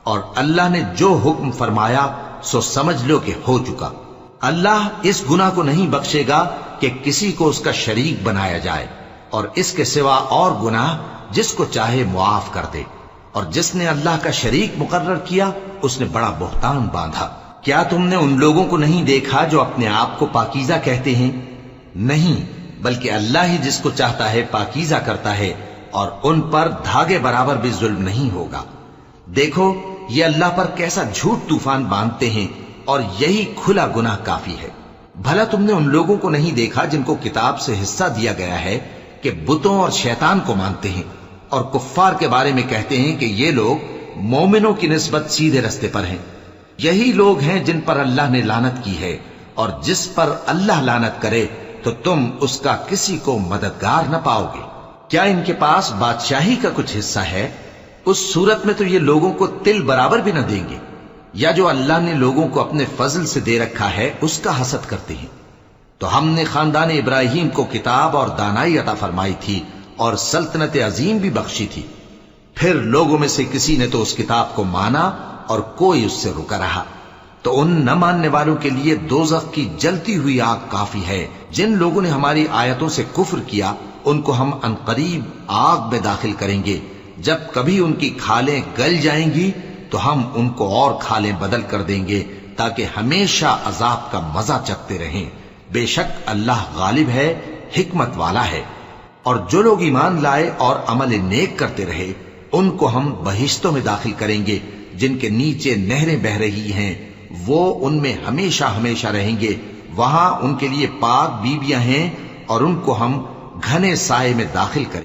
اور اللہ نے جو حکم فرمایا سو سمجھ لو کہ ہو چکا۔ اللہ اس گناہ کو نہیں بخشے گا کہ کسی کو اس کا شریک بنایا جائے، اور اس کے سوا اور گناہ جس کو چاہے معاف کر دے، اور جس نے اللہ کا شریک مقرر کیا اس نے بڑا بہتان باندھا۔ کیا تم نے ان لوگوں کو نہیں دیکھا جو اپنے آپ کو پاکیزہ کہتے ہیں؟ نہیں، بلکہ اللہ ہی جس کو چاہتا ہے پاکیزہ کرتا ہے، اور ان پر دھاگے برابر بھی ظلم نہیں ہوگا۔ دیکھو یہ اللہ پر کیسا جھوٹ طوفان باندھتے ہیں، اور یہی کھلا گناہ کافی ہے۔ بھلا تم نے ان لوگوں کو نہیں دیکھا جن کو کتاب سے حصہ دیا گیا ہے کہ بتوں اور شیطان کو مانتے ہیں، اور کفار کے بارے میں کہتے ہیں کہ یہ لوگ مومنوں کی نسبت سیدھے رستے پر ہیں۔ یہی لوگ ہیں جن پر اللہ نے لعنت کی ہے، اور جس پر اللہ لعنت کرے تو تم اس کا کسی کو مددگار نہ پاؤ گے۔ کیا ان کے پاس بادشاہی کا کچھ حصہ ہے؟ اس صورت میں تو یہ لوگوں کو تل برابر بھی نہ دیں گے۔ یا جو اللہ نے لوگوں کو اپنے فضل سے دے رکھا ہے اس کا حسد کرتے ہیں۔ تو ہم نے خاندان ابراہیم کو کتاب اور دانائی عطا فرمائی تھی، اور سلطنت عظیم بھی بخشی تھی۔ پھر لوگوں میں سے کسی نے تو اس کتاب کو مانا اور کوئی اس سے رکا رہا، تو ان نہ ماننے والوں کے لیے دوزخ کی جلتی ہوئی آگ کافی ہے۔ جن لوگوں نے ہماری آیتوں سے کفر کیا ان کو ہم عنقریب آگ میں داخل کریں گے۔ جب کبھی ان کی کھالیں گل جائیں گی تو ہم ان کو اور کھالیں بدل کر دیں گے تاکہ ہمیشہ عذاب کا مزہ چکھتے رہیں۔ بے شک اللہ غالب ہے، حکمت والا ہے۔ اور جو لوگ ایمان لائے اور عمل نیک کرتے رہے ان کو ہم بہشتوں میں داخل کریں گے جن کے نیچے نہریں بہ رہی ہیں، وہ ان میں ہمیشہ ہمیشہ رہیں گے۔ وہاں ان کے لیے پاک بیویاں ہیں، اور ان کو ہم گھنے سائے میں داخل کریں۔